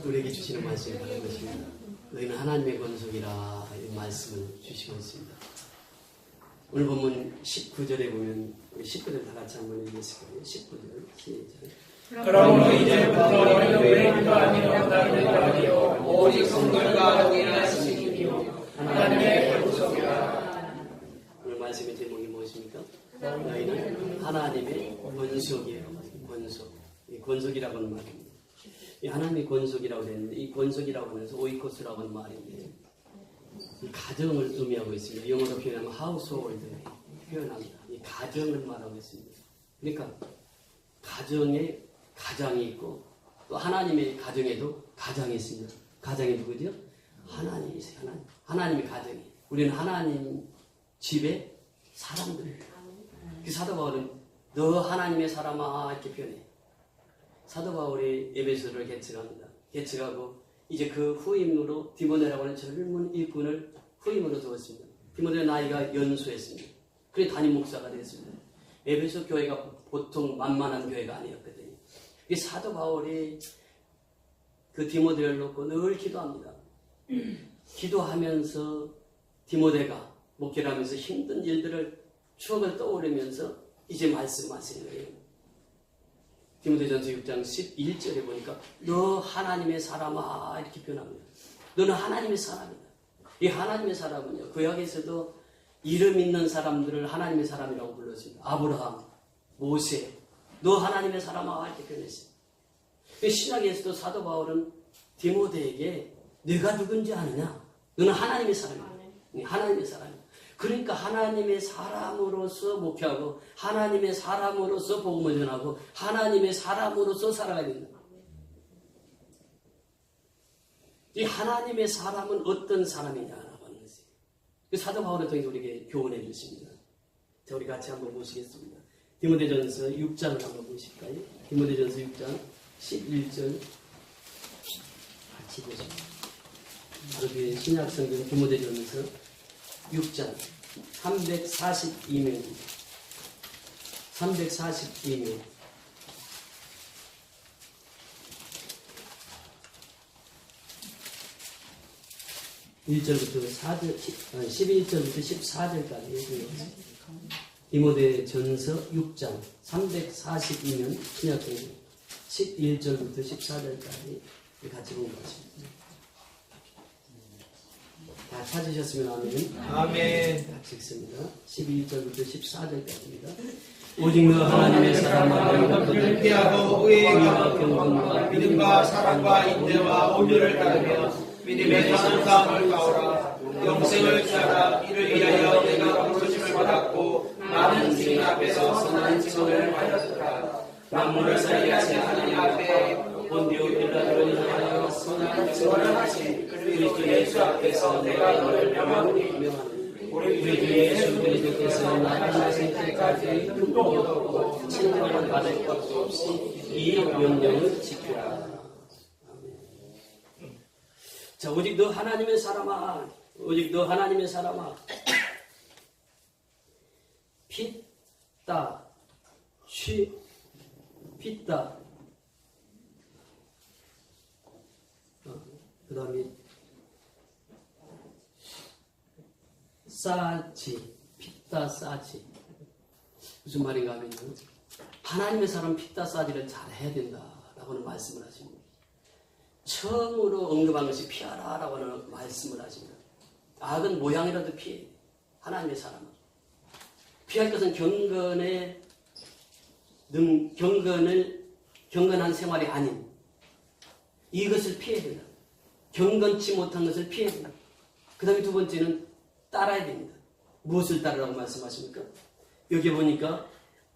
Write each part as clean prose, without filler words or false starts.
우리에게 주시는 말씀이 바로 것입니다. 너희는 하나님의 권속이라 이 말씀을 주시고 있습니다. 오늘 본문 19절에 보면 우리 19절 다 같이 한번 읽겠습니다. 19절 시작. 그러므로 이제부터 너희는 외인도 아니요 다른 일도 아니요 오직 성결과 동일한 신이요 하나님의 권속이라. 오늘 말씀의 제목이 무엇입니까? 너희는 하나님의 권속이에요. 권속. 이 권속이라고 하는 말입니다. 이 하나님의 권속이라고 했는데 이 권속이라고 하면서 오이코스라고 하는 말인데 이 가정을 의미하고 있습니다. 영어로 표현하면 household 표현합니다. 이 가정을 말하고 있습니다. 그러니까 가정에 가장이 있고 또 하나님의 가정에도 가장이 있습니다. 가장이 누구죠? 하나님이세요. 하나님의 가정이. 우리는 하나님 집에 사람들이에요. 그 사도 바울은 너 하나님의 사람아 이렇게 표현해요. 사도 바울이 에베소를 개척합니다. 개척하고 이제 그 후임으로 디모데라고 하는 젊은 일꾼을 후임으로 두었습니다. 디모데의 나이가 연수했습니다. 그래 담임 목사가 됐습니다. 에베소 교회가 보통 만만한 교회가 아니었거든요. 이 사도 바울이 그 디모데를 놓고 늘 기도합니다. 기도하면서 디모데가 목회를 하면서 힘든 일들을 추억을 떠오르면서 이제 말씀하시는 거예요. 디모데전서 6장 11절에 보니까 너 하나님의 사람아 이렇게 표현합니다. 너는 하나님의 사람이다. 이 하나님의 사람은요. 구약에서도 이름 있는 사람들을 하나님의 사람이라고 불렀습니다. 아브라함, 모세, 너 하나님의 사람아 이렇게 표현했어요. 신약에서도 사도 바울은 디모데에게 내가 누군지 아느냐? 너는 하나님의 사람이다. 하나님의 사람이다. 그러니까 하나님의 사람으로서 목회하고 하나님의 사람으로서 복음을 전하고 하나님의 사람으로서 살아가야 된다. 이 하나님의 사람은 어떤 사람이냐라고 하는 것이 사도 바울을 통해서 우리에게 교훈해 주십니다. 자, 우리 같이 한번 보시겠습니다. 디모데전서 6장을 한번 보실까요? 디모데전서 6장 11절 같이 보십니다. 바로 그 신약성경 디모데전서 6장 342면 1절부터 4절, 11절부터 14절까지 디모데전서 6장 342면 신약성경 11절부터 14절까지 같이 보는 것입니다. 다 찾으셨으면 아멘. 아멘. 같이 읽습니다. 12절부터 14절까지입니다. 오직 너 하나님의 사랑과 것들을 피하고 의와 경건과 믿음과 사랑과 인내와 온유를 따르며 믿음의 선한 싸움을 싸우라. 영생을 취하라. 이를 위하여 내가 부르심을 받았고 많은 증인 앞에서 선한 증언을 받았더라. 만물을 살리하신 하나님 앞에 본디오 빌라도를 향하여 선한 증언을 하신 그리스도 예수 앞에서 내가 너를 명하노니 우리 주 예수 그리스도께서 나타나실 때까지 흠도 없고 칭찬을 받을 것도 없이 이 명령을 지키라. 자, 오직 너 하나님의 사람아, 오직 너 하나님의 사람아, 핏다, 핏다. 그 다음에 싸지, 핏다 싸지. 무슨 말인가 하면요, 하나님의 사람 핏다 싸지를 잘 해야 된다라고는 말씀을 하십니다. 처음으로 언급한 것이 피하라라고 하는 말씀을 하십니다. 악은 모양이라도 피해. 하나님의 사람은 피할 것은 경건한 생활이 아닌 이것을 피해야 된다. 경건치 못한 것을 피해야 된다. 그 다음에 두 번째는 따라야 됩니다. 무엇을 따르라고 말씀하십니까? 여기 보니까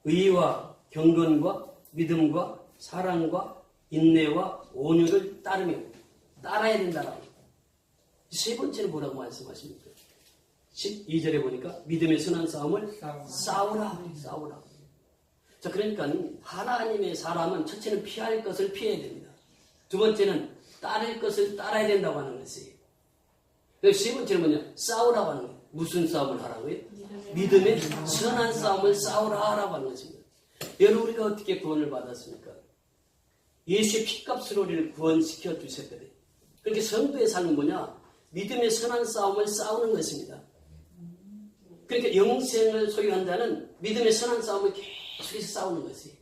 의와 경건과 믿음과 사랑과 인내와 온유를 따라야 된다라고. 세 번째는 뭐라고 말씀하십니까? 12절에 보니까 믿음의 선한 싸움을 싸우라. 자, 그러니까 하나님의 사람은 첫째는 피할 것을 피해야 됩니다. 두 번째는 따를 것을 따라야 된다고 하는 것이에요. 세 번째는 뭐냐? 싸우라고 하는 거예요. 무슨 싸움을 하라고요? 믿음의 선한 싸움을 싸우라라고 하는 것입니다. 여러분, 우리가 어떻게 구원을 받았습니까? 예수의 피값으로 우리를 구원시켜 주셨거든요. 그렇게 성도의 삶은 뭐냐? 믿음의 선한 싸움을 싸우는 것입니다. 그러니까 영생을 소유한다는 믿음의 선한 싸움을 계속해서 싸우는 것이에요.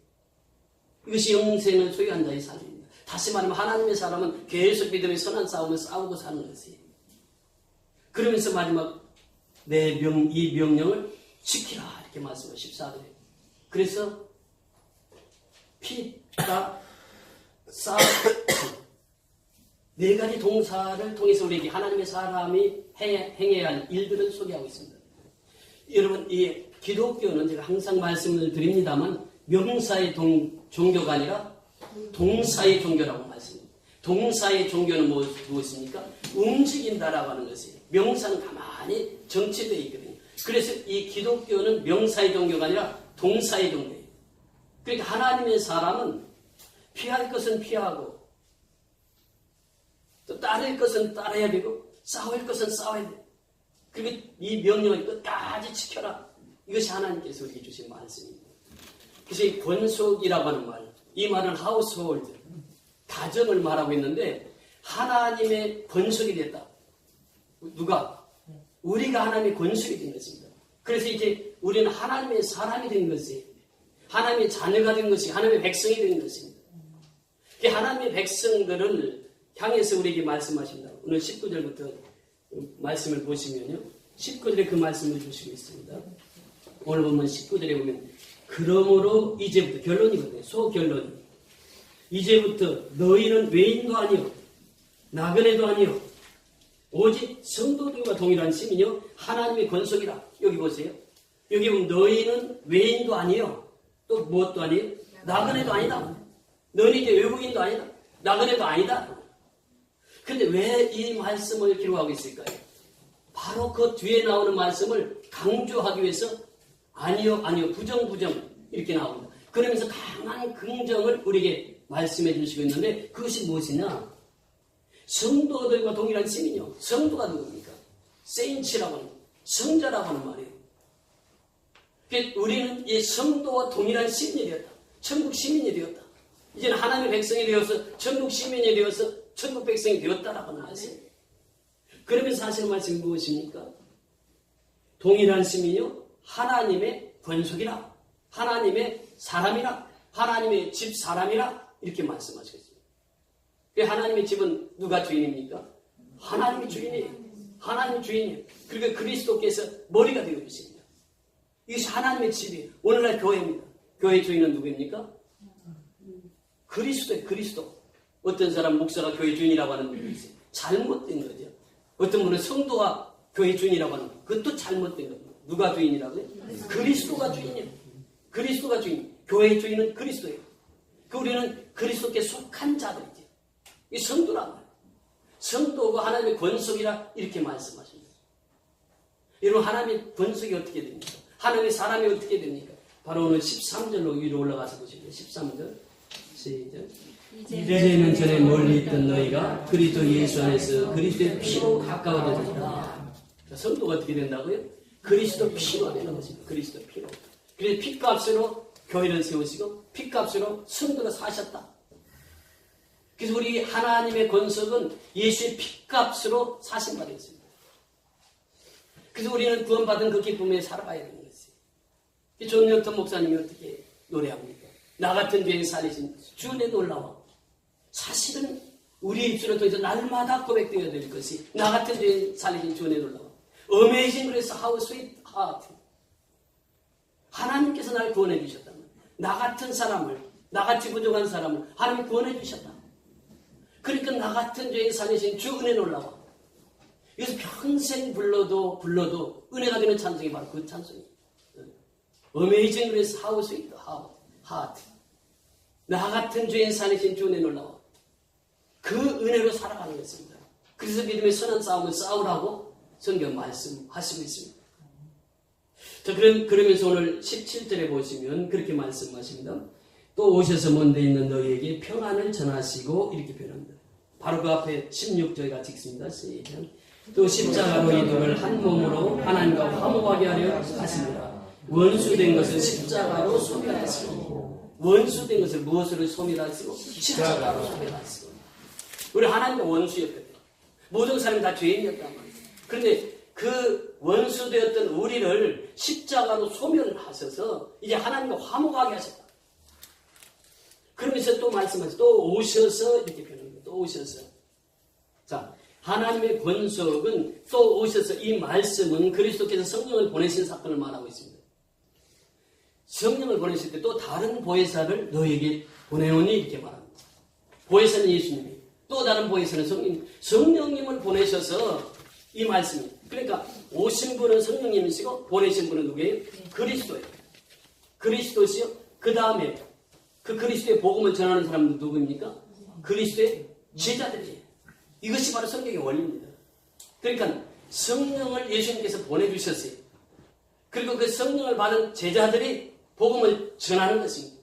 이것이 영생을 소유한 자의 삶입니다. 다시 말하면 하나님의 사람은 계속 믿음의 선한 싸움을 싸우고 사는 것이에요. 그러면서 마지막 이 명령을 지키라 이렇게 말씀을 14절에. 그래서 피가 네 가지 동사를 통해서 우리에게 하나님의 사람이 행해야 할 일들을 소개하고 있습니다. 여러분, 이 기독교는 제가 항상 말씀을 드립니다만 명사의 종교가 아니라 동사의 종교라고 말씀합니다. 동사의 종교는 무엇입니까? 움직인다라고 하는 것이에요. 명사는 가만히 정체되어 있거든요. 그래서 이 기독교는 명사의 종교가 아니라 동사의 종교예요. 그러니까 하나님의 사람은 피할 것은 피하고 또 따를 것은 따라야 되고 싸울 것은 싸워야 돼요. 그리고 이 명령을 끝까지 지켜라. 이것이 하나님께서 우리에게 주신 말씀입니다. 그래서 이 권속이라고 하는 말, 이 말은 하우스홀드, 가정을 말하고 있는데 하나님의 권속이 됐다. 누가? 우리가 하나님의 권속이 된 것입니다. 그래서 이제 우리는 하나님의 사람이 된 것이에요. 하나님의 자녀가 된 것이 하나님의 백성이 된 것입니다. 하나님의 백성들을 향해서 우리에게 말씀하십니다. 오늘 19절부터 말씀을 보시면요. 19절에 그 말씀을 주시고 있습니다. 오늘 보면 19절에 보면 그러므로 이제부터 결론이거든요. 소결론이. 이제부터 너희는 외인도 아니요 나그네도 아니요 오직 성도들과 동일한 시민이요 하나님의 권속이라. 여기 보세요. 여기 보면 너희는 외인도 아니요 또 무엇도 아니요 나그네도 아니다. 너희는 이제 외국인도 아니다. 나그네도 아니다. 그런데 왜 이 말씀을 기록하고 있을까요? 바로 그 뒤에 나오는 말씀을 강조하기 위해서 아니요 부정 이렇게 나옵니다. 그러면서 강한 긍정을 우리에게 말씀해 주시고 있는데 그것이 무엇이냐? 성도들과 동일한 시민이요. 성도가 누굽니까? 세인츠라고 하는 성자라고 하는 말이에요. 우리는 이 성도와 동일한 시민이 되었다. 천국 시민이 되었다. 이제는 하나님의 백성이 되어서 천국 시민이 되어서 천국 백성이 되었다라고 하는 말씀. 그러면서 하시는 말씀이 무엇입니까? 동일한 시민이요. 하나님의 권속이라. 하나님의 사람이라. 하나님의 집 사람이라. 이렇게 말씀하시겠습니다. 하나님의 집은 누가 주인입니까? 하나님이 주인이에요. 하나님이 주인이에요. 그러니까 그리스도께서 머리가 되어주십니다. 이것이 하나님의 집이에요. 오늘날 교회입니다. 교회 주인은 누구입니까? 그리스도예요. 그리스도. 어떤 사람 목사가 교회 주인이라고 하는 분이 있어요. 잘못된 거죠. 어떤 분은 성도가 교회 주인이라고 하는 거. 그것도 잘못된 겁니다. 누가 주인이라고요? 그리스도가 주인이에요. 그리스도가 주인. 교회의 주인은 그리스도예요. 우리는 그리스도께 속한 자들이죠. 이 성도란 말이에요. 성도가 하나님의 권속이라 이렇게 말씀하십니다. 여러분 하나님의 권속이 어떻게 됩니까? 하나님의 사람이 어떻게 됩니까? 바로 오늘 13절로 위로 올라가서 보시면 13절 시작. 이제는 전에 멀리 있던 너희가 그리스도 예수 안에서 그리스도의 피로 가까워졌다. 성도가 어떻게 된다고요? 그리스도 피로 되는 것입니다. 그리스도 피로. 그래서 피값으로 교회를 세우시고 피값으로 성도가 사셨다. 그래서 우리 하나님의 권속은 예수의 피값으로 사신 바 되었습니다. 그래서 우리는 구원받은 그 기쁨에 살아가야 되는 것이에요. 존 닐턴 목사님이 어떻게 노래합니까? 나 같은 죄인 살리신 주내 놀라워. 사실은 우리의 입술을 통해서 날마다 고백되어야 될 것이 나 같은 죄인 살리신 주내 놀라워. Amazing Grace, how sweet heart. 하나님께서 나를 구원해 주셨다. 나 같은 사람을, 나같이 부족한 사람을 하나님이 구원해 주셨다. 그러니까 나 같은 죄인 살리신 주 은혜 놀라워. 그래서 평생 불러도 은혜가 되는 찬송이 바로 그 찬송이에요. Amazing Grace, how sweet heart. 나 같은 죄인 살리신 주 은혜 놀라워. 그 은혜로 살아가는 것입니다. 그래서 믿음의 선한 싸움을 싸우라고 성경 말씀하시고 있습니다. 자, 그러면서 오늘 17절에 보시면 그렇게 말씀하십니다. 또 오셔서 먼데 있는 너희에게 평안을 전하시고 이렇게 표현합니다. 바로 그 앞에 16절이 같이 읽습니다. 시작. 또 십자가로 이들을 한 몸으로 하나님과 화목하게 하려 하십니다. 원수된 것은 십자가로 소멸하시고 원수된 것을 무엇으로 소멸하시고? 십자가로 소멸하시고. 우리 하나님의 원수였거든요. 모든 사람이 다 죄인이었단 말이에요. 그런데 그 원수되었던 우리를 십자가로 소멸을 하셔서 이제 하나님과 화목하게 하셨다. 그러면서 또 말씀하셔서 또 오셔서 이렇게 표현합니다. 또 오셔서. 자, 하나님의 권속은 또 오셔서 이 말씀은 그리스도께서 성령을 보내신 사건을 말하고 있습니다. 성령을 보내실 때 또 다른 보혜사를 너에게 보내오니 이렇게 말합니다. 보혜사는 예수님이, 또 다른 보혜사는 성령님을 보내셔서 이 말씀이, 그러니까 오신 분은 성령님이시고 보내신 분은 누구예요? 그리스도예요. 그리스도시요. 그 다음에 그 그리스도의 복음을 전하는 사람은 누구입니까? 그리스도의 제자들이에요. 이것이 바로 성경의 원리입니다. 그러니까 성령을 예수님께서 보내주셨어요. 그리고 그 성령을 받은 제자들이 복음을 전하는 것입니다.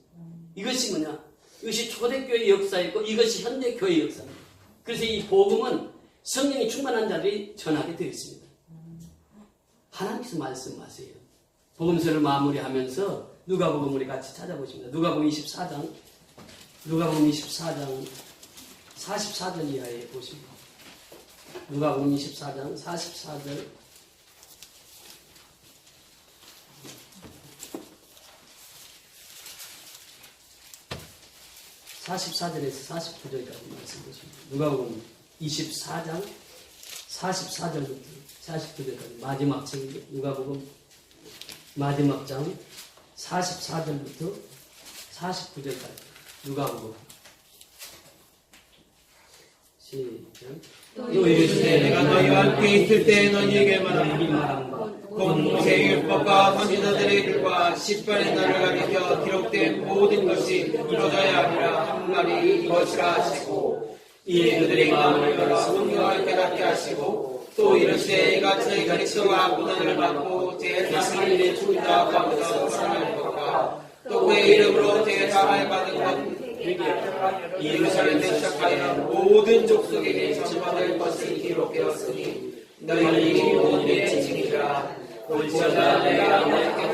이것이 뭐냐? 이것이 초대교회의 역사였고 이것이 현대교회의 역사입니다. 그래서 이 복음은 성령이 충만한 자들이 전하게 되어 있습니다. 하나님께서 말씀하세요. 복음서를 마무리하면서 누가복음 우리 같이 찾아보십니다. 누가복음 24장 44절 이하에 보십니다. 누가복음 24장 44절. (44절에서) 49절까지 말씀 보십니다. 누가복음 24장 44절부터 49절까지 마지막 책이죠. 누가복음 마지막 장 44절부터 49절까지 누가복음. 시작. 또 이르시되 내가 너희와 함께 있을 때 너희에게 말한 바 곧 모세의 율법과 선지자들의 글과 십변의 날을 가리켜 기록된 모든 것이 이루어져야 하리라 한 말이 이것이라 하시고 이에 그들의 마음을 열어 성경을 깨닫게 하시고 또 이르시되 이같이 그리스도가 고난을 받고 제3일에 죽다 가운데서 살아날 것과 또 그의 이름으로 제사함을 받은 것 예루살렘에 시작하여 모든 족속에게 전파될 것이 기록되었으니 너희는 이 모든의 증인이라. 볼지어다 내가 너희에게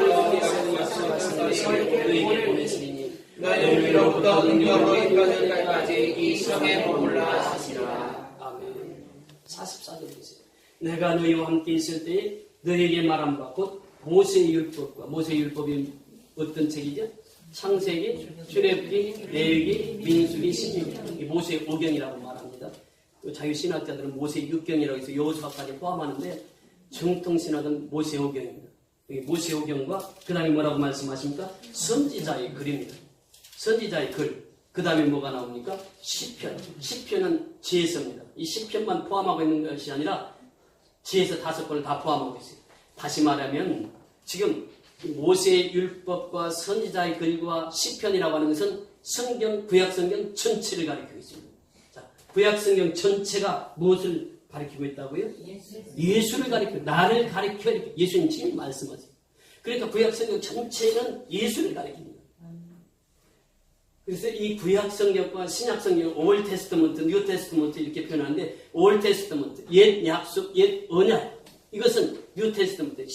너희에게 보내시니 너희는 위로부터 능력으로 임받을 날까지 이 시험에 머물라 하시니라. 아멘. 44절 보세요. 내가 너희와 함께 있을 때 너희에게 말한 바 곧 모세의 율법과 모세의 율법이 어떤 책이죠? 창세기, 출애굽기, 레위기, 민수기, 신명기. 모세의 5경이라고 말합니다. 자유신학자들은 모세의 6경이라고 해서 여호수아까지 포함하는데 정통신학은 모세의 5경입니다. 모세의 5경과 그 다음에 뭐라고 말씀하십니까? 선지자의 글입니다. 선지자의 글. 그 다음에 뭐가 나옵니까? 시편. 시편은 지혜서입니다. 이 시편만 포함하고 있는 것이 아니라 지혜서 5권을 다 포함하고 있어요. 다시 말하면 지금 모세의 율법과 선지자의 글과 시편이라고 하는 것은 성경, 구약성경 전체를 가리키고 있습니다. 자, 구약성경 전체가 무엇을 가리키고 있다고요? 예수를 가리키고, 나를 가리켜, 예수님 지금 말씀하세요. 그러니까 구약성경 전체는 예수를 가리킵니다. 그래서 이 구약성경과 신약성경, 올드 테스트먼트, 뉴 테스트먼트 이렇게 표현하는데, 올드 테스트먼트, 옛 약속, 옛 언약, 이것은 뉴 테스트먼트,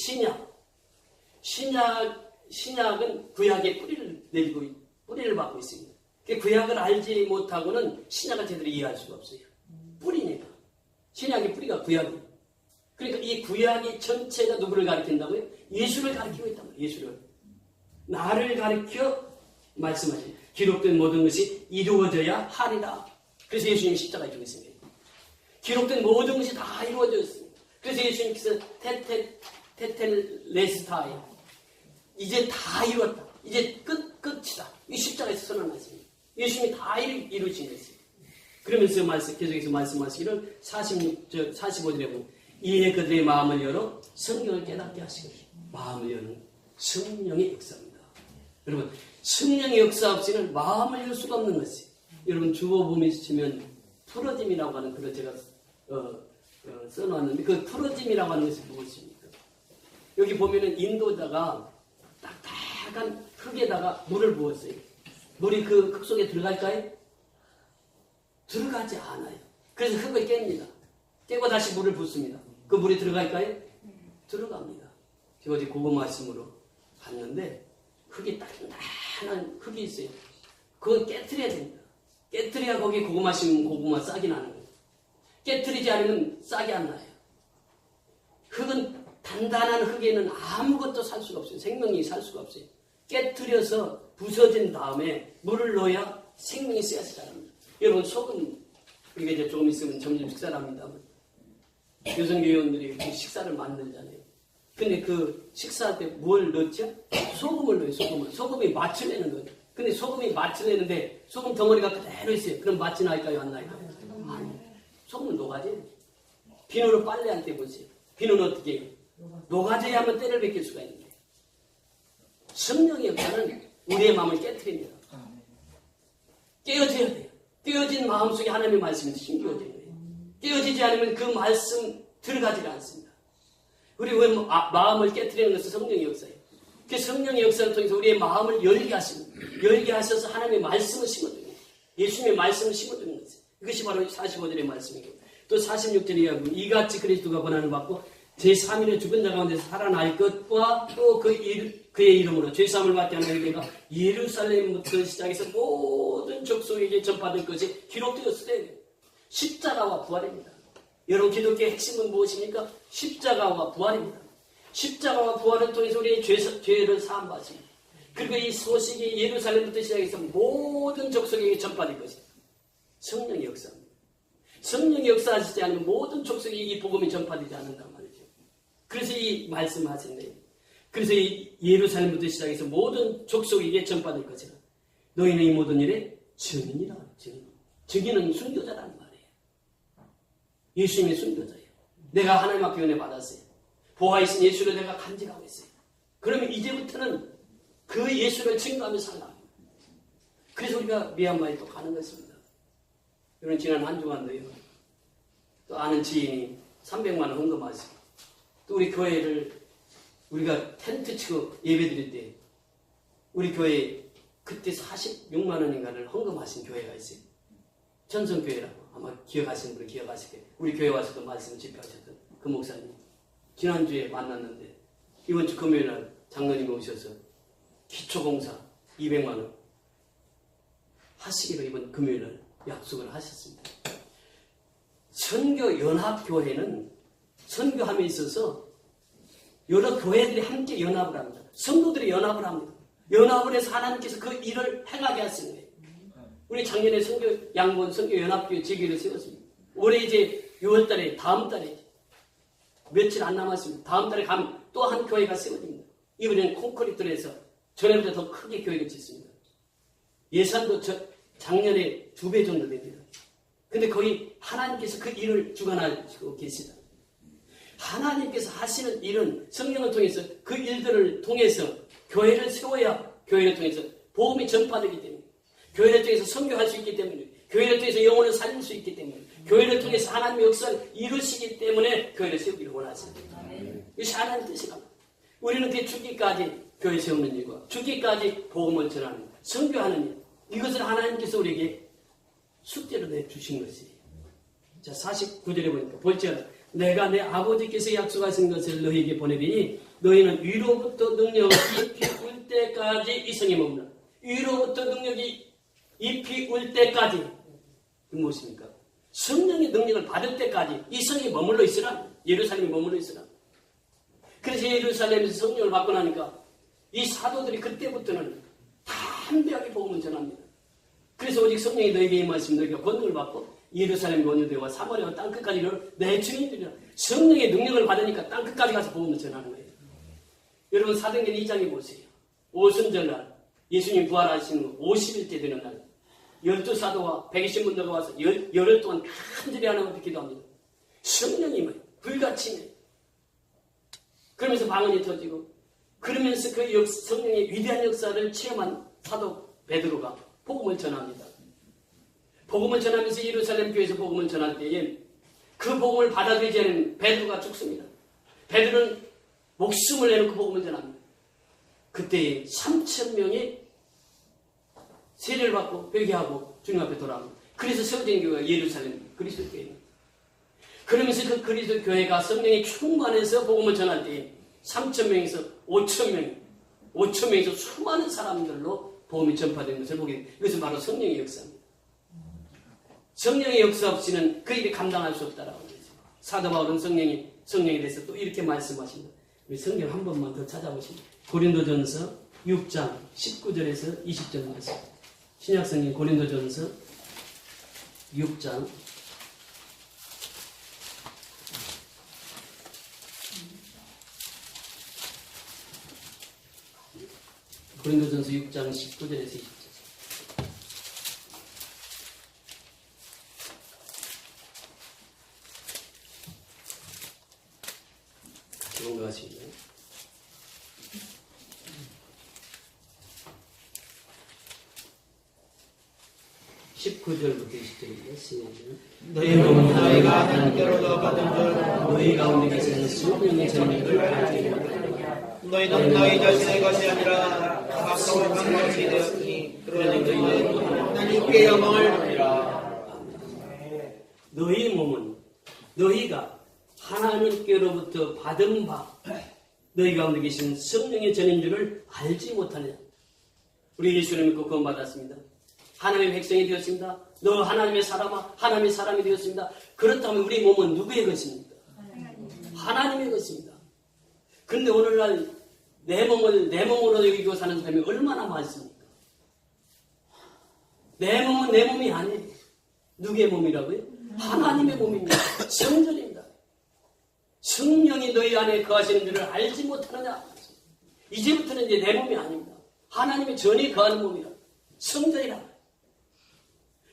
신약은 구약의 뿌리를 받고 있습니다. 구약을 알지 못하고는 신약을 제대로 이해할 수가 없어요. 뿌리니까. 신약의 뿌리가 구약이에요. 그러니까 이 구약이 전체가 누구를 가리킨다고요? 예수를 가리키고 있단 말이에요. 예수를. 나를 가리켜 말씀하시죠. 기록된 모든 것이 이루어져야 하리라. 그래서 예수님이 십자가에 죽으셨습니다. 기록된 모든 것이 다 이루어졌습니다. 그래서 예수님께서 테텔레스타이 이제 다 이루었다. 이제 끝이다. 이 십자가에서 선언하십니다. 예수님이 다 이루신 것이에요. 그러면서 계속해서 말씀하시기를 45절에 보면 이에 그들의 마음을 열어 성경을 깨닫게 하시고 마음을 여는 성령의 역사입니다. 여러분 성령의 역사 없이는 마음을 열 수가 없는 것이에요. 여러분 주보범위 치면 풀어짐이라고 하는 그걸 제가 써놨는데 그 풀어짐이라고 하는 것이 무엇입니까? 여기 보면은 인도자가 딱딱한 흙에다가 물을 부었어요. 물이 그 흙 속에 들어갈까요? 들어가지 않아요. 그래서 흙을 깹니다. 깨고 다시 물을 붓습니다. 그 물이 들어갈까요? 들어갑니다. 제가 어제 그거 말씀으로 봤는데 흙이 단단한 흙이 있어요. 그거 깨트려야 됩니다. 깨트려야 거기에 고구마 심으면 고구마 싹이 나는 거예요. 깨트리지 않으면 싹이 안 나요. 흙은 단단한 흙에는 아무것도 살 수가 없어요. 생명이 살 수가 없어요. 깨트려서 부서진 다음에 물을 넣어야 생명이 씨앗이 자랍니다. 여러분 소금 우리가 이제 조금 있으면 점심 식사를 합니다. 여성교회원들이 식사를 만들잖아요. 근데 그 식사할 때 뭘 넣죠? 소금을 넣어요. 소금이 맛을 내는 거예요. 근데 소금이 맛을 내는데 소금 덩어리가 그대로 있어요. 그럼 맛이 날까요? 안 나요? 아니, 소금은 녹아져요. 비누로 빨래할 때 보세요. 비누는 어떻게 해요? 녹아져야만 때를 벗길 수가 있는데 성령의 역사는 우리의 마음을 깨트립니다. 깨어져야 돼요. 깨어진 마음속에 하나님의 말씀이 힘겨워져야 돼요. 깨어지지 않으면 그 말씀 들어가지가 않습니다. 우리 마음을 깨트리는 것은 성령의 역사예요. 그 성령의 역사를 통해서 우리의 마음을 열게 하십니다. 열게 하셔서 하나님의 말씀을 심어줍니다. 예수님의 말씀을 심어주는 것이에요. 이것이 바로 45절의 말씀이고 또 46절에 이같이 그리스도가 고난을 받고 제3일에 죽은 자 가운데서 살아날 것과 또 그의 이름으로 죄사함을 받게 하는 일가 예루살렘부터 시작해서 모든 족속에게 전파될 것이 기록되었을 때 십자가와 부활입니다. 여러분 기독교의 핵심은 무엇입니까? 십자가와 부활입니다. 십자가와 부활을 통해서 우리의 죄를 사함받습니다. 그리고 이 소식이 예루살렘부터 시작해서 모든 족속에게 전파될 것입니다. 성령의 역사입니다. 성령의 역사하시지 않으면 모든 족속에 이 복음이 전파되지 않는단 말이죠. 그래서 이 말씀을 하셨네요. 그래서 이 예루살렘부터 시작해서 모든 족속에게 전파될 것이라. 너희는 이 모든 일에 증인이라. 증인은 순교자라는 말이에요. 예수님의 순교자예요. 내가 하나님 앞에 은혜 받았어요. 보아이신 예수를 내가 간직하고 있어요. 그러면 이제부터는 그 예수를 증거하며 살라. 그래서 우리가 미얀마에 또 가는 것입니다. 여러분 지난 한 주간도요. 또 아는 지인이 300만 원 헌금하시고 또 우리 교회를 우리가 텐트 치고 예배 드릴 때 우리 교회 그때 46만 원인가를 헌금하신 교회가 있어요. 전성교회라고 아마 기억하시는 분은 기억하시겠어요. 우리 교회 와서도 말씀을 집회하셨던 그 목사님 지난주에 만났는데 이번 주 금요일날 장로님이 오셔서 기초공사 200만 원 하시기로 이번 금요일날 약속을 하셨습니다. 선교연합교회는 선교함에 있어서 여러 교회들이 함께 연합을 합니다. 성도들이 연합을 합니다. 연합을 해서 하나님께서 그 일을 행하게 하시는 거예요. 우리 작년에 양본 선교연합교회 제기를 세웠습니다. 올해 이제 6월달에 다음 달에 며칠 안 남았습니다. 다음 달에 가면 또 한 교회가 세워집니다. 이번에는 콘크리트를 해서 전에보다 더 크게 교회를 짓습니다. 예산도 작년에 2배 정도 됩니다. 근데 거기 하나님께서 그 일을 주관하시고 계시다. 하나님께서 하시는 일은 성령을 통해서 그 일들을 통해서 교회를 세워야 교회를 통해서 복음이 전파되기 때문에 교회를 통해서 선교할 수 있기 때문에 교회를 통해서 영혼을 살릴 수 있기 때문에 교회를 통해서 하나님의 역사를 이루시기 때문에 교회를 세우기를 원하십니다. 이것이 하나님의 뜻이다. 우리는 그 죽기까지 교회 세우는 일과 죽기까지 복음을 전하는 일, 선교하는 일 이것을 하나님께서 우리에게 숙제로 내주신 것이에요. 자 49절에 보니까 볼지어다 내가 내 아버지께서 약속하신 것을 너희에게 보내리니 너희는 위로부터 능력이 잎이 울 때까지 이 성에 머무르라. 위로부터 능력이 잎이 울 때까지 그 무엇입니까? 성령의 능력을 받을 때까지 이 성에 머물러 있으라. 예루살렘에 머물러 있으라. 그래서 예루살렘에서 성령을 받고 나니까 이 사도들이 그때부터는 담대하게 복음을 전합니다. 그래서 오직 성령이 너에게 임하시면 너희가 권능을 받고 예루살렘 원유대와 사마리아와 땅끝까지 내 증인들이라. 성령의 능력을 받으니까 땅끝까지 가서 복음을 전하는 거예요. 여러분 사도행전 2장에 보세요. 오순절날 예수님 부활하시는 50일째 되는 날 12사도와 120문도가 와서 열흘 동안 간절히 하나님께 기도합니다. 성령님을 불같이 임해요. 그러면서 방언이 터지고 그러면서 그 성령의 위대한 역사를 체험한 사도 베드로가 복음을 전합니다. 복음을 전하면서 예루살렘 교회에서 복음을 전할 때에 그 복음을 받아들이지 않으면 베드로가 죽습니다. 베드로는 목숨을 내놓고 복음을 전합니다. 그때 3,000명이 세례를 받고 회개하고 주님 앞에 돌아옵니다. 그래서 세워진 교회가 예루살렘 그리스도 교회입니다. 그러면서 그 그리스도 교회가 성령이 충만해서 복음을 전할 때에 3,000명에서 5,000명이 5천 명에서 수많은 사람들로 복음이 전파된 것을 보게 됩니다. 이것은 바로 성령의 역사입니다. 성령의 역사 없이는 그 일이 감당할 수 없다라고 하죠. 사도 바울은 성령에 대해서 또 이렇게 말씀하십니다. 우리 성경 한 번만 더 찾아보시면 고린도전서 6장 19절에서 20절 말씀. 신약성경 고린도전서 6장 고린도전서 6장 19절에서 20절. 같이 공부하십니다. 19절부터 20절입니다. 시작. 너희 몸은 너희가 하나님께로부터 받은 줄 너희 가운데 계시는 성령의 전능을 알게 하라. 너희는 너희 자신의 것이 아니라 다 거룩한 것이 되었으니 그러니 너희는 하나님께 영광을 돌리라. 너희 몸은 너희가 하나님께로부터 받은 바 너희 가운데 계신 성령의 전인 줄을 알지 못하느냐. 우리 예수를 믿고 구원받았습니다. 하나님의 백성이 되었습니다. 너 하나님의 사람아, 하나님의 사람이 되었습니다. 그렇다면 우리 몸은 누구의 것입니까? 하나님의 것입니다. 그런데 오늘날 내 몸을 내 몸으로 여기고 사는 사람이 얼마나 많습니까? 내 몸은 내 몸이 아니에요. 누구의 몸이라고요? 하나님의 몸입니다. 성전입니다. 성령이 너희 안에 거하시는 줄을 알지 못하느냐? 이제부터는 이제 내 몸이 아닙니다. 하나님의 전이 거하는 몸이라. 성전이라.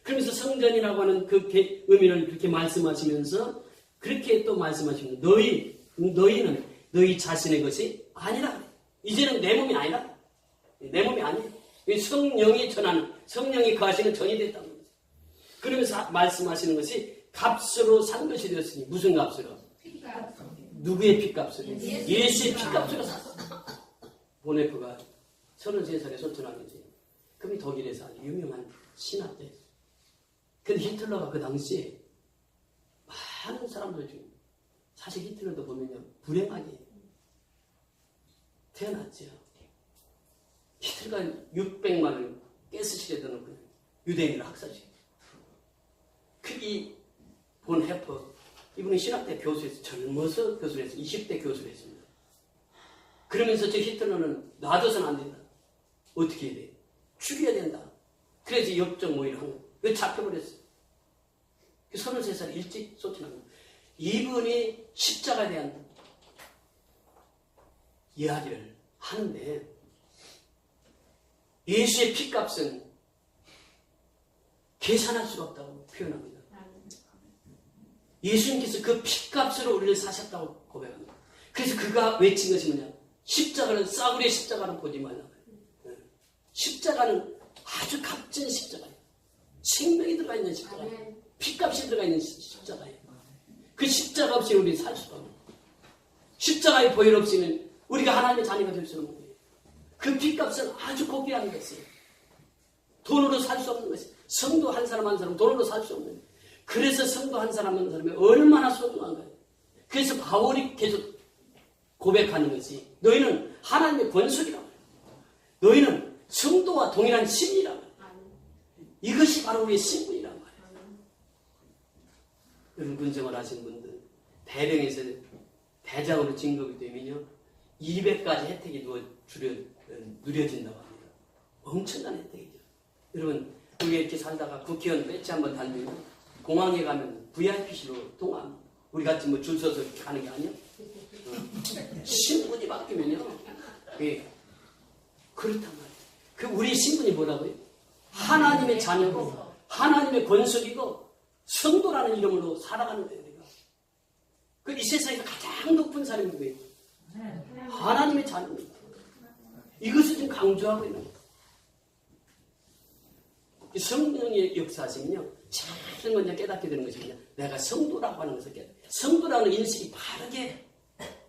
그러면서 성전이라고 하는 그 의미를 그렇게 말씀하시면서 그렇게 또 말씀하십니다. 너희는 너희 자신의 것이 아니라. 이제는 내 몸이 아니라. 내 몸이 아니에요. 성령이 전하는, 성령이 거하시는 전이 됐다는 거죠. 그러면서 말씀하시는 것이 값으로 산 것이 되었으니. 무슨 값으로? 피값. 누구의 피값으로? 예수의 피값으로 샀어. 보네프가 33살에 소천하겠지. 그럼 독일에서 아주 유명한 신학자였어요. 근데 히틀러가 그 당시에 많은 사람들 중에 사실 히틀러도 보면요 불행하게 태어났죠. 히틀러가 600만을 가스실에 넣어놓고 유대인을 학살시켰어요. 그이 본 해퍼 이분은 신학대 교수에서 젊어서 교수를 했어요. 20대 교수를 했습니다. 그러면서 저 히틀러는 놔둬서는 안 된다. 어떻게 해야 돼? 죽여야 된다. 그래서 역적 모의를 한 거예요. 왜 잡혀버렸어요? 33살 일찍 쫓겨납니다. 이분이 십자가에 대한 이야기를 하는데 예수의 피값은 계산할 수가 없다고 표현합니다. 예수님께서 그 피값으로 우리를 사셨다고 고백합니다. 그래서 그가 외친 것이 뭐냐? 십자가는 싸구려 십자가는 보지 말라. 십자가는 아주 값진 십자가예요. 생명이 들어가 있는 십자가예요. 피값이 들어가 있는 십자가예요. 그 십자가 없이는 우리는 살 수가 없는 거예요. 십자가의 보혈 없이는 우리가 하나님의 자녀가 될 수 없는 거예요. 그 피값은 아주 고귀한 것이에요. 돈으로 살 수 없는 것이에요. 성도 한 사람 한 사람 돈으로 살 수 없는 거예요. 그래서 성도 한 사람 한 사람이 얼마나 소중한가요? 그래서 바울이 계속 고백하는 것이 너희는 하나님의 권속이라고 해요. 너희는 성도와 동일한 신이라고 해요. 이것이 바로 우리의 신분이라고 해요. 여러분 군생활 하신 분들 대령에서 대장으로 진급이 되면요 200가지 혜택이 누려진다고 합니다. 엄청난 혜택이죠. 여러분 여기 이렇게 살다가 국회의원 배지 한번 달면 공항에 가면 VIP실로 통합니다. 우리 같이 뭐 줄 서서 가는 게 아니야. 신분이 바뀌면요. 예. 그렇단 말이에요. 그 우리 신분이 뭐라고요? 하나님의 자녀고 하나님의 권속이고 성도라는 이름으로 살아가는 거예요. 그 이 세상에서 가장 높은 사람이 누구예요? 하나님의 자녀입니다. 이것을 좀 강조하고 있는 거예요. 성령의 역사하시면요. 제일 먼저 깨닫게 되는 것이 뭐냐? 내가 성도라고 하는 것을 깨닫게. 성도라는 인식이 바르게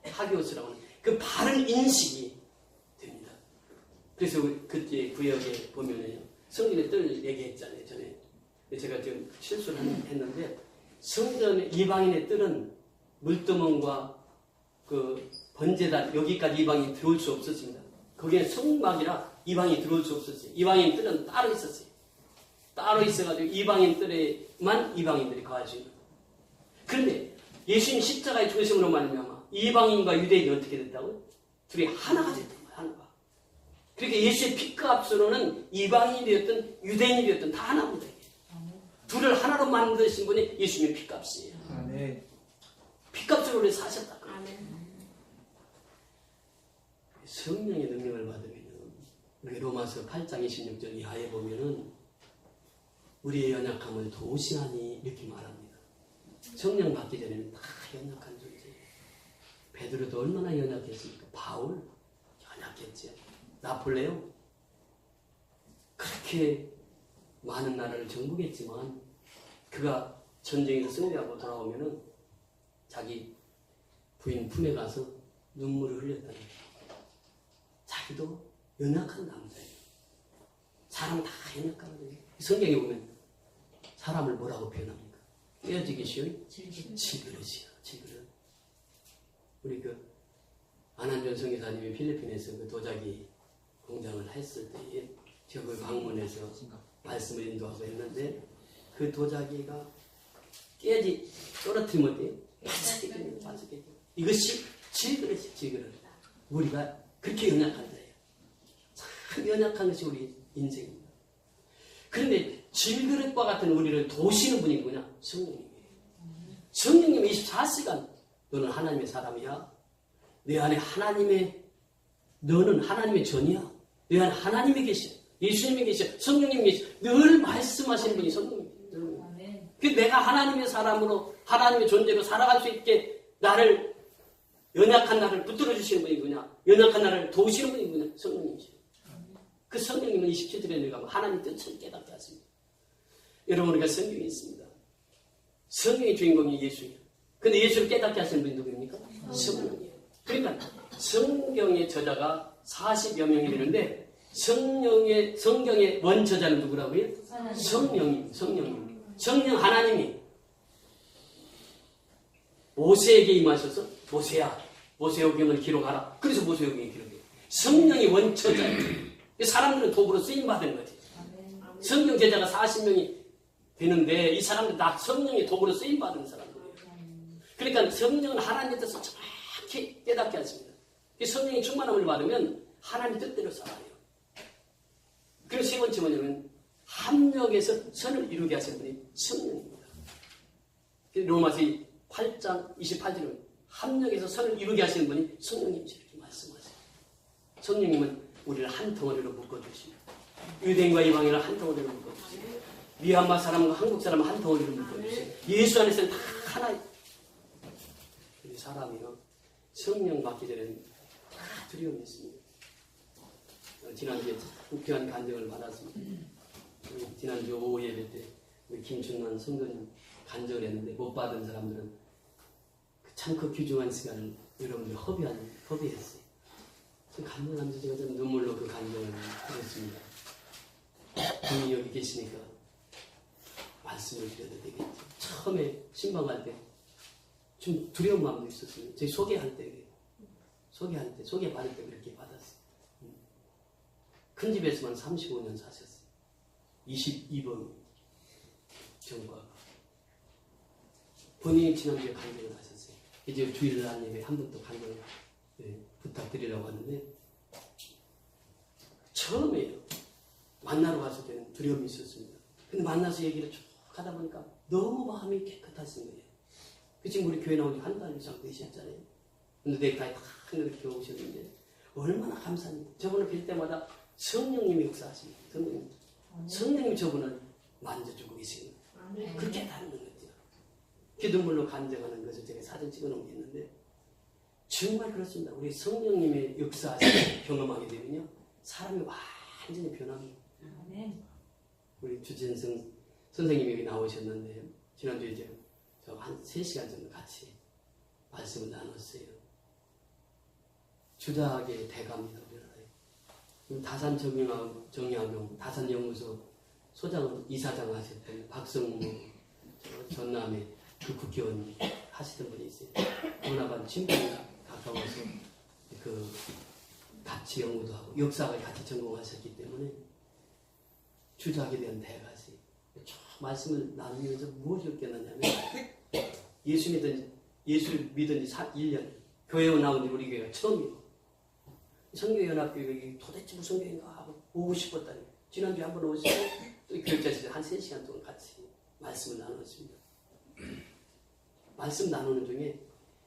하기오스라고 하는 그 바른 인식이 됩니다. 그래서 그때 구역에 보면은요. 성전의 뜰 얘기했잖아요. 전에. 제가 지금 실수를 했는데 성전의 이방인의 뜰은 물두멍과 그 번제단 여기까지 이방인이 들어올 수 없었습니다. 거기에 성막이라 이방인이 들어올 수 없었어요. 이방인 뜰은 따로 있었어요. 따로 있어가지고 이방인 뜰에만 이방인들이 거할 수 있는. 그런데 예수님 십자가의 죽으심으로 말미암아 이방인과 유대인이 어떻게 됐다고요? 둘이 하나가 됐단 말이에요. 하나가. 그러니까 예수의 피값으로는 이방인이 되었든 유대인이 되었든 다 하나입니다. 둘을 하나로 만드신 분이 예수님의 피값이에요. 아멘. 피값으로 우리 사셨다. 아멘. 성령의 능력을 받으면 우리 로마서 8장 26절 이하에 보면은 우리의 연약함을 도우시나니 이렇게 말합니다. 성령 받기 전에는 다 연약한 존재예요. 베드로도 얼마나 연약했습니까? 바울 연약했죠. 나폴레옹 그렇게 많은 나라를 정복했지만 그가 전쟁에서 승리하고 돌아오면은 자기 부인 품에 가서 눈물을 흘렸다는 거예요. 자기도 연약한 남자예요. 사람 다 연약하거든요. 성경에 보면 사람을 뭐라고 표현합니까? 깨어지기 쉬운 질그릇이요. 질그릇. 우리 그 안한전 선교사님이 필리핀에서 그 도자기 공장을 했을 때에 제가 그 방문해서 말씀을 인도하고 했는데 그 도자기가 깨지 떨어뜨리면 어때요? 바삭해져요. 바삭해져. 이것이 질그릇이 질그릇. 우리가 그렇게 연약한 자예요. 참 연약한 것이 우리 인생입니다. 그런데 질그릇과 같은 우리를 도우시는 분이 누구냐? 성령님이에요. 성령님이 24시간 너는 하나님의 사람이야. 내 안에 너는 하나님의 전이야. 내 안에 하나님이 계셔. 예수님이 계셔. 성령님이 계셔. 늘 말씀하시는 분이 성령님이에요. 그 내가 하나님의 사람으로 하나님의 존재로 살아갈 수 있게 연약한 나를 붙들어 주시는 분이 누구냐? 연약한 나를 도우시는 분이 누구냐? 성령님이시죠. 그 성령님은 27절에 내가 하나님 뜻을 깨닫게 하십니다. 여러분 우리가 성경이 있습니다. 성령의 주인공이 예수예요. 근데 예수를 깨닫게 하시는 분이 누구입니까? 성령이에요. 그러니까 성경의 저자가 40여 명이 되는데 성경의 원저자는 누구라고요? 성령님. 성령 하나님이 모세에게 임하셔서 모세오경을 기록하라. 그래서 모세오경이 기록해요. 성령이 원처자예요. 사람들은 도구로 쓰임받은 거지. 성경 제자가 40명이 되는데 이 사람들 다 성령의 도구로 쓰임받은 사람들이에요. 그러니까 성령은 하나님의 뜻을 정확히 깨닫게 하십니다. 성령의 충만함을 받으면 하나님의 뜻대로 살아요. 그리고 세 번째 뭐냐면 합력에서 선을 이루게 하시는 분이 성령입니다. 로마서 8장 28절은 합력에서 선을 이루게 하시는 분이 성령님이시죠. 이렇게 말씀하세요. 성령님은 우리를 한 덩어리로 묶어주시고 유대인과 이방인을 한 덩어리로 묶어주시고 미얀마 사람과 한국 사람을 한 덩어리로 묶어주시고 예수 안에서는 다 하나예요. 사람이요 성령 받기 전에는 다 두려움이 있습니다. 지난주에 우편한 간증을 받았습니다. 지난주 오후 예배 때 김춘만 성도님 간증을 했는데 못 받은 사람들은 참그 귀중한 시간을 여러분들 허비했어요. 간증하면서 제가 좀 눈물로 그 간증을 드렸습니다. 본인이 여기 계시니까 말씀을 드려도 되겠죠. 처음에 신방할 때 좀 두려운 마음도 있었어요. 저희 소개받을 때 그렇게 받았어요. 큰 집에서만 35년 사셨어요. 22번 정과 본인이 지난주에 간증을 하셨어요. 이제 주일날 예배 한 번 더 간증을 부탁드리려고 하는데 처음에요. 만나러 갔을 때는 두려움이 있었습니다. 근데 만나서 얘기를 쭉 하다 보니까 너무 마음이 깨끗하신 거예요. 지금 우리 교회 나온 지 한 달 이상 되셨잖아요. 근데 넥타이 다 이렇게 오셨는데 얼마나 감사합니다. 저분을 뵐 때마다 성령님이 역사하십니다. 성령님이 저분을 만져주고 계시는 그렇게 다른 거죠. 기도물로 간증하는 것을 제가 사진 찍어 놓은 게 있는데 정말 그렇습니다. 우리 성령님의 역사하시는 경험하게 되면요 사람이 완전히 변합니다. 우리 주진성 선생님이 여기 나오셨는데 지난주에 이제 한 3시간 정도 같이 말씀을 나눴어요. 주작의 대가입니다. 다산 정약용 다산연구소 이사장 하셨던 박성무 전남에 그 국회의원 하시던 분이 있어요. 문화관 친분이 가까워서 그 같이 연구도 하고 역사학을 같이 전공하셨기 때문에 주작에 대한 대가지 말씀을 나누면서 무엇을 깨닫냐면 예수를 믿은 지 1년 교회 나온 지 우리 교회가 처음이고 성교연합교회 도대체 무슨 교회인가 하고 보고 싶었다니 지난주에 한번 오시고 또 교육자실에 한 3시간 동안 같이 말씀을 나눴습니다. 말씀 나누는 중에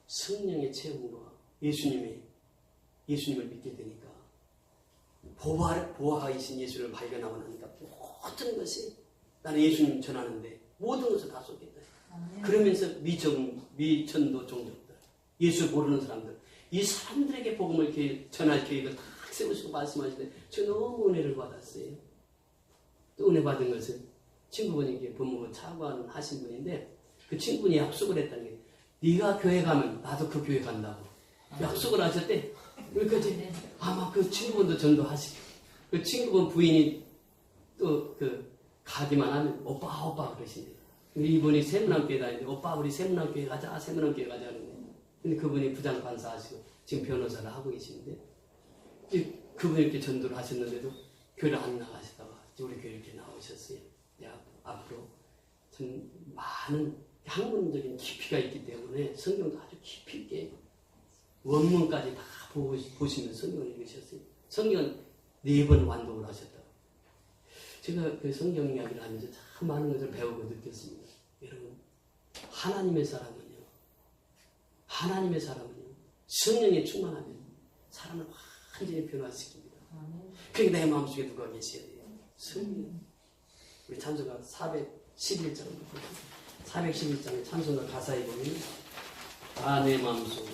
성령의 체험과 예수님을 믿게 되니까 보화이신 예수를 발견하고 나니까 모든 것이 나는 예수님 전하는데 모든 것을 다 쏟겠다. 그러면서 미천도 종족들, 예수 모르는 사람들, 이 사람들에게 복음을 전할 계획을 딱 세우시고 말씀하시는데 제가 너무 은혜를 받았어요. 또 은혜 받은 것은 친구분이 부모가 차관하신 분인데 그 친구분이 약속을 했다는 게 네가 교회 가면 나도 그 교회 간다고 약속을 하셨대. 여기까지 아마 그 친구분도 전도하시고 그 친구분 부인이 또 가기만 하면 오빠 그러시네요. 이분이 세문안교회 다니는데 오빠 우리 세문안교회 가자 세문안교회 가자 그러는데 근데 그분이 부장판사 하시고 지금 변호사를 하고 계시는데 그분이 이렇게 전도를 하셨는데도 교회를 안 나가시다가 우리 교회 이렇게 나오셨어요. 앞으로 전 많은 학문적인 깊이가 있기 때문에 성경도 아주 깊이 있게 원문까지 다 보시면 성경을 읽으셨어요. 성경은 4번 완독을 하셨다고. 제가 그 성경 이야기를 하면서 참 많은 것을 배우고 느꼈습니다. 여러분, 하나님의 사람은요, 성령에 충만하면 사람을 완전히 변화시킵니다. 그게 내 마음속에 누가 계셔야 돼요? 성령. 우리 찬송가 411장에 찬송가 가사에 보면 내 마음속에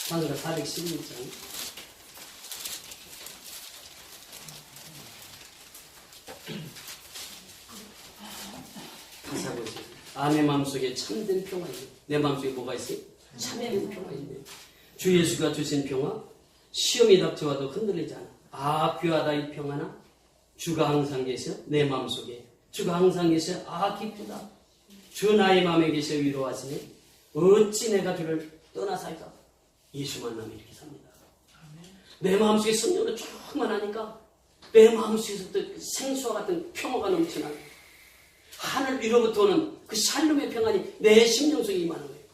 찬송가 411장 가사 보세요. 내 마음속에 참된 평화 있네. 내 마음속에 뭐가 있어요? 참된 평화 있네. 주 예수가 주신 평화, 시험이 닥쳐와도 흔들리지 않아. 귀하다 이 평화나 주가 항상 계셔 내 마음속에. 주가 항상 계셔 기쁘다. 주 나의 마음에 계셔 위로하시네. 어찌 내가 주를 떠나살까. 예수 만나면 이렇게 삽니다. 내 마음속에 성령으로 충만하니까 내 마음속에서부터 생수와 같은 평화가 넘치나 하늘 위로부터 오는 그 샬롬의 평안이 내 심령 속에 임하는 거예요.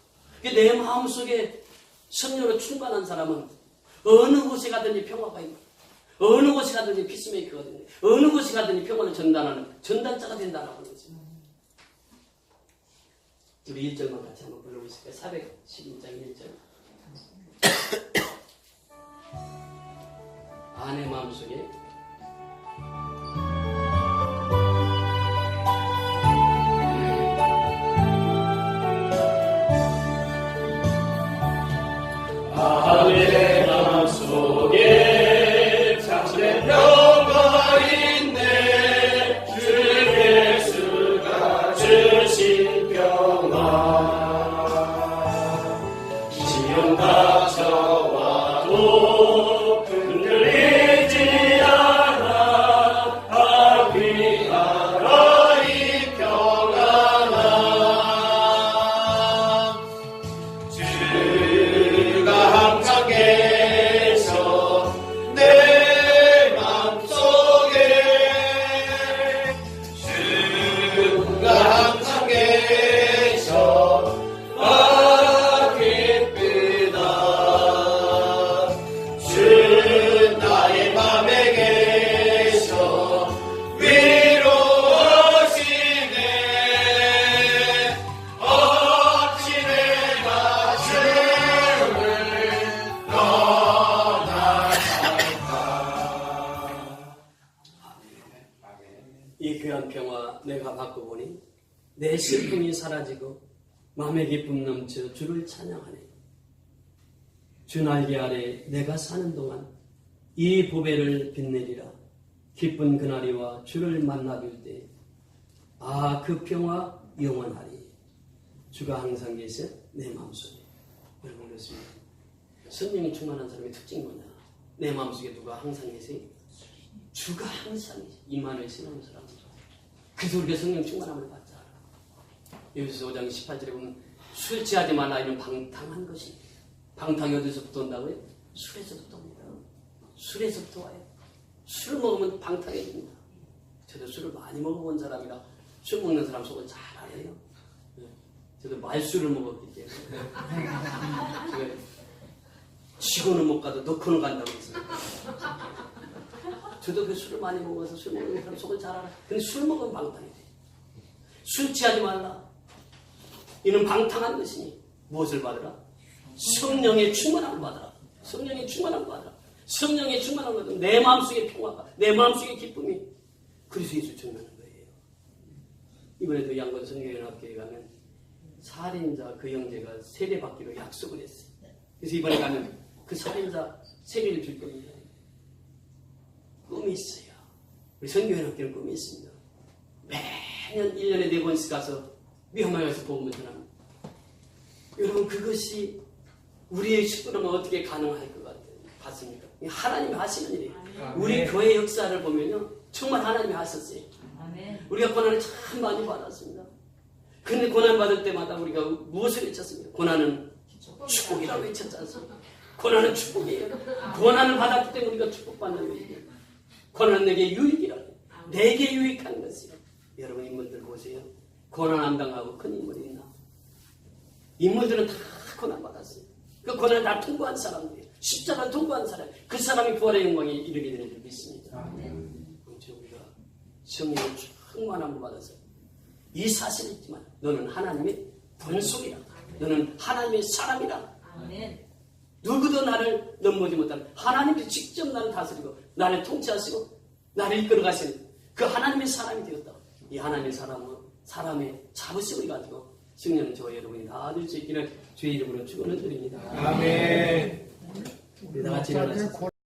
내 마음속에 성령으로 충만한 사람은 어느 곳에 가든지 평화가 있고 어느 곳에 가든지 피스메이커가 된다. 어느 곳에 가든지 평화를 전달하는 전달자가 된다라고 하는 거죠. 우리 1절만 같이 한번 불러보실까요? 412장 1절. 내 마음속에 내 마음속에 참된 평화가 있네. 주 예수가 주신 평화. 시험 닥쳐와도 흔들리지 않아. 귀하라 이 평안아. 주가 항상 계셔 내 맘속에. 주가 항상 계셔 기쁘다. 주 나의 맘에 계셔 위로하시네. 어찌 내가 주를 이 귀한 평화 내가 받고 보니 내 슬픔이 사라지고 마음의 기쁨 넘쳐 주를 찬양하네. 주 날개 아래 내가 사는 동안 이 보배를 빛내리라. 기쁜 그날이와 주를 만나 뵐 때 그 평화 영원하리. 주가 항상 계셔 내 마음속에. 여러분 그렇습니다. 성령이 충만한 사람의 특징이 뭐냐? 내 마음속에 누가 항상 계세요? 주가 항상 계세요. 이만을 신하는 사람. 그래서 우리가 성령 충만함을 받자. 여기서 5장 18절에 보면 술 취하지 말라 이는 방탕한 것이. 방탕이 어디서부터 온다고요? 술에서부터 옵니다. 술에서부터 와요. 술 먹으면 방탕해집니다. 저도 술을 많이 먹어본 사람이라 술 먹는 사람 속을 잘 알아요. 네. 저도 말술을 먹었기 때문에 제가 치고는 못 가도 넣고는 간다고 했어요. 저도 그 술을 많이 먹어서 술 먹는 사람 속을 잘 알아요. 근데 술 먹으면 방탕이 돼요. 술 취하지 말라. 이는 방탕한 것이니 무엇을 받으라? 성령의 충만함을 받으라. 성령의 충만함을 받으라. 성령의 충만한 것은 내 마음속의 평화가, 내 마음속의 기쁨이 그리스도 예수 충만한 거예요. 이번에도 양건 성경연합교회 가면 살인자 그 형제가 세례 받기로 약속을 했어요. 그래서 이번에 가면 그 살인자 세례를 줄 겁니다. 꿈이 있어요. 우리 성경연합교회는 꿈이 있습니다. 매년 1년에 4번씩 가서 위험하게 가서 복음을 전합니다. 여러분 그것이 우리의 식구라면 어떻게 가능할 것 같아요? 봤습니까? 하나님이 하시는 일이에요. 우리 교회 역사를 보면요 정말 하나님이 하셨어요. 우리가 고난을 참 많이 받았습니다. 근데 고난 받을 때마다 우리가 무엇을 외쳤습니까? 고난은 축복이라고 외쳤지 않습니까? 고난은 축복이에요. 고난을 받았기 때문에 우리가 축복받는 거예요. 고난은 내게 유익이라고. 내게 유익한 것이요. 여러분 인물들 보세요. 고난 안 당하고 큰 인물이 있나? 인물들은 다 고난 받았어요. 그 고난을 다 통과한 사람들이에요. 십자가를 통과한 사람. 그 사람이 부활의 영광에 이르게 되는 줄 믿습니다. 우리가 성령의 충만함을 받아서 이 사실이 있지만 너는 하나님의 본속이라. 너는 하나님의 사람이라. 누구도 나를 넘보지 못하는 하나님이 직접 나를 다스리고 나를 통치하시고 나를 이끌어 가시는 그 하나님의 사람이 되었다. 이 하나님의 사람은 사람의 자부심을 가지고 성령 저와 여러분이 다 얻을 수 있기를 주의 이름으로 축원을 드립니다. 아멘. 우리 다 같이 일어나서